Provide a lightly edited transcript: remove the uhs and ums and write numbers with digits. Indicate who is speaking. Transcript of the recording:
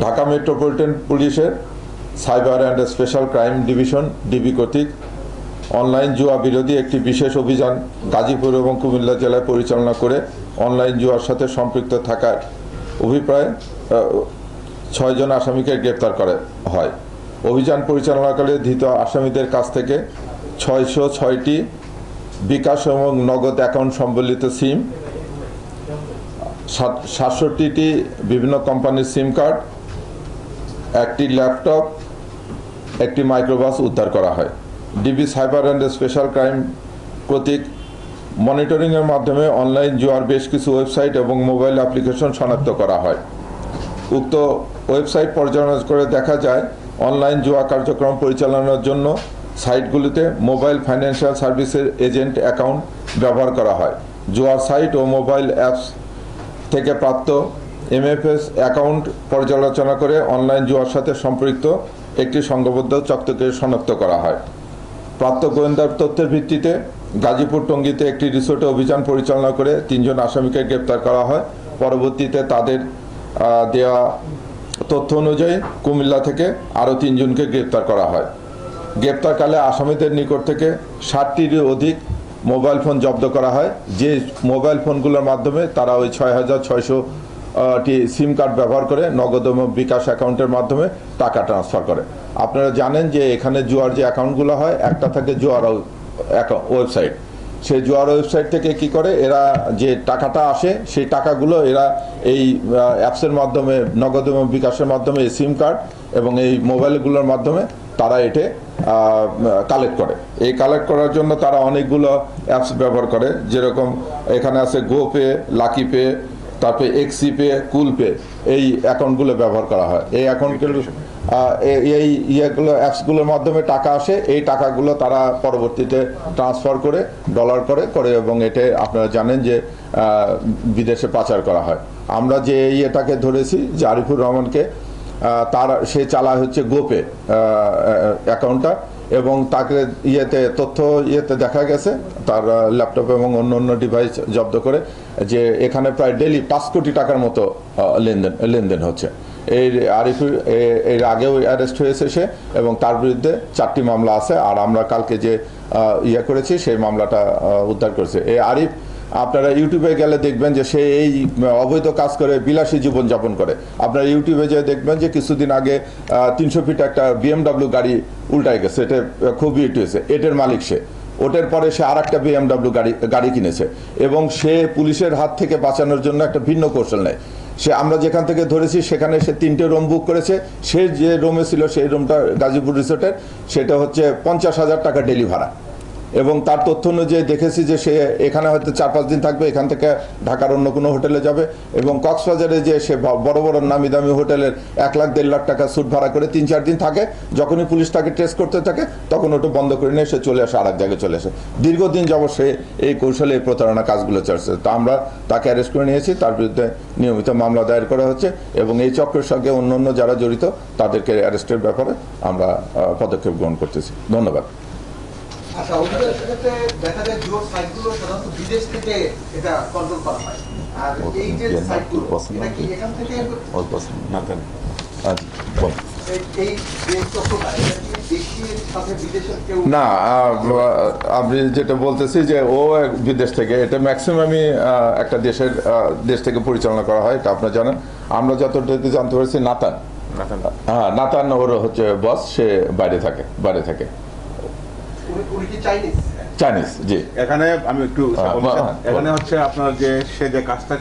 Speaker 1: Dhaka metropolitan পুলিশের cyber and special crime division DB কর্তৃক online জুয়া বিরোধী একটি বিশেষ অভিযান গাজীপুর এবং কুমিল্লা জেলায় পরিচালনা করে অনলাইন জুয়ার সাথে সম্পৃক্ত থাকার অভিপ্রায়ে 6 জন আসামিকে গ্রেপ্তার করা হয়। অভিযান পরিচালনাকালে ধৃত আসামিদের কাছ থেকে 606টি বিকাশ এবং নগদ অ্যাকাউন্ট সম্বলিত সিম, 67টি বিভিন্ন কোম্পানির সিম কার্ড, একটি ল্যাপটপ, একটি মাইক্রোবাস উদ্ধার করা হয়। DB cyber and special crime কর্তৃক মনিটরিংয়ের মাধ্যমে অনলাইন জুয়ার বেশ কিছু ওয়েবসাইট এবং মোবাইল অ্যাপ্লিকেশন শনাক্ত করা হয়। উক্ত ওয়েবসাইট পর্যালোচনা করে দেখা যায় অনলাইন জুয়া কার্যক্রম পরিচালনার জন্য সাইটগুলিতে মোবাইল ফাইন্যান্সিয়াল সার্ভিসের এজেন্ট অ্যাকাউন্ট ব্যবহার করা হয়। জুয়ার সাইট ও মোবাইল অ্যাপস থেকে প্রাপ্ত এমএফএস অ্যাকাউন্ট পর্যালোচনা করে অনলাইন জুয়ার সাথে সম্পৃক্ত একটি সংঘবদ্ধ চক্রকে শনাক্ত করা হয়। প্রাপ্ত গোয়েন্দার তথ্যের ভিত্তিতে গাজীপুর টঙ্গীতে একটি রিসোর্টে অভিযান পরিচালনা করে 3 জন আসামিকে গ্রেপ্তার করা হয়। পরবর্তীতে তাদের দেওয়া তথ্য অনুযায়ী কুমিল্লা থেকে আরও 3 জনকে গ্রেপ্তার করা হয়। গ্রেপ্তারকালে আসামিদের নিকট থেকে 60টিরও অধিক মোবাইল ফোন জব্দ করা হয়, যে মোবাইল ফোনগুলোর মাধ্যমে তারা ওই 6600টি সিম কার্ড ব্যবহার করে নগদ এবং বিকাশ অ্যাকাউন্টের মাধ্যমে টাকা ট্রান্সফার করে। আপনারা জানেন যে এখানে জুয়ার যে অ্যাকাউন্টগুলো হয়, একটা থাকে জুয়ার ওয়েবসাইট। সেই জুয়ার ওয়েবসাইট থেকে কি করে, এরা যে টাকাটা আসে সেই টাকাগুলো এরা এই অ্যাপসের মাধ্যমে নগদ এবং বিকাশের মাধ্যমে এই সিম কার্ড এবং এই মোবাইলগুলোর মাধ্যমে তারা এটে কালেক্ট করে। এই কালেক্ট করার জন্য তারা অনেকগুলো অ্যাপস ব্যবহার করে, যেরকম এখানে আছে গোপে, লাকি পে, তারপরে এক্সি পে, কুল পে, এই অ্যাকাউন্টগুলো ব্যবহার করা হয়। এই অ্যাকাউন্টগুলো এই ইয়েগুলো অ্যাপসগুলোর মাধ্যমে টাকা আসে, এই টাকাগুলো তারা পরবর্তীতে ট্রান্সফার করে ডলার করে এবং এতে আপনারা জানেন যে বিদেশে পাচার করা হয়। আমরা যে ইয়েটাকে ধরেছি যে আরিফুর রহমানকে, সে চালায় হচ্ছে গোপে অ্যাকাউন্টটা, এবং তাকে তথ্য দেখা গেছে তার ল্যাপটপ এবং অন্য ডিভাইস জব্দ করে যে এখানে প্রায় ডেলি 5 কোটি টাকার মতো লেনদেন হচ্ছে। এই আরিফুর এর আগেও অ্যারেস্ট হয়েছে সে, এবং তার বিরুদ্ধে 4টি মামলা আছে। আর আমরা কালকে যে করেছি সেই মামলাটা উদ্ধার করেছে। এই আরিফ, আপনারা ইউটিউবে গেলে দেখবেন যে সে এই অবৈধ কাজ করে বিলাসী জীবনযাপন করে। আপনারা ইউটিউবে যে দেখবেন যে কিছুদিন আগে 300 ফিট একটা BMW গাড়ি উল্টায় গেছে, এটা খুব হিট হয়েছে, এটার মালিক সে। ওটার পরে সে আর একটা BMW গাড়ি কিনেছে, এবং সে পুলিশের হাত থেকে বাঁচানোর জন্য একটা ভিন্ন কৌশল নেয়। আমরা যেখান থেকে ধরেছি সেখানে সে 3টে রুম বুক করেছে। সে যে রুমে ছিল সেই রুমটা গাজীপুর রিসোর্টের, সেটা হচ্ছে 50,000 টাকা ডেলি ভাড়া। এবং তার তথ্য অনুযায়ী দেখেছি যে সে এখানে হয়তো 4-5 দিন থাকবে, এখান থেকে ঢাকার অন্য কোনো হোটেলে যাবে, এবং কক্সবাজারে যে সে বড় বড় নামি দামি হোটেলের 1 লাখ 1.5 লাখ টাকা সুট ভাড়া করে 3-4 দিন থাকে। যখনই পুলিশ তাকে ট্রেস করতে থাকে তখন ওটা বন্ধ করে নিয়ে সে চলে আসে, আরেক জায়গায় চলে আসে। দীর্ঘদিন যাবৎ সে এই কৌশলে এই প্রতারণা কাজগুলো চলছে। তা আমরা তাকে অ্যারেস্ট করে নিয়েছি, তার বিরুদ্ধে নিয়মিত মামলা দায়ের করা হচ্ছে, এবং এই চক্রের সঙ্গে অন্য যারা জড়িত তাদেরকে অ্যারেস্টের ব্যাপারে আমরা পদক্ষেপ গ্রহণ করতেছি। ধন্যবাদ।
Speaker 2: আচ্ছা, অভিযোগের দেখা যায় জুয়ার সাইটগুলো সাধারণত বিদেশ থেকে এটা কন্ট্রোল করা হয়, আর এই যে সাইটগুলো এটা কি এখান থেকে
Speaker 1: না, আমি যেটা বলতেছি যে ও বিদেশ থেকে, এটা ম্যাক্সিমামই একটা দেশ থেকে পরিচালনা করা হয়, এটা আপনারা জানেন। আমরা যতটুকু জানতে পারছি নাতান ওর হচ্ছে বস, সে বাইরে থাকে। চাইনিজ, জি।
Speaker 3: এখানে আমি একটু এখানে হচ্ছে আপনার যে সে যে কাজটা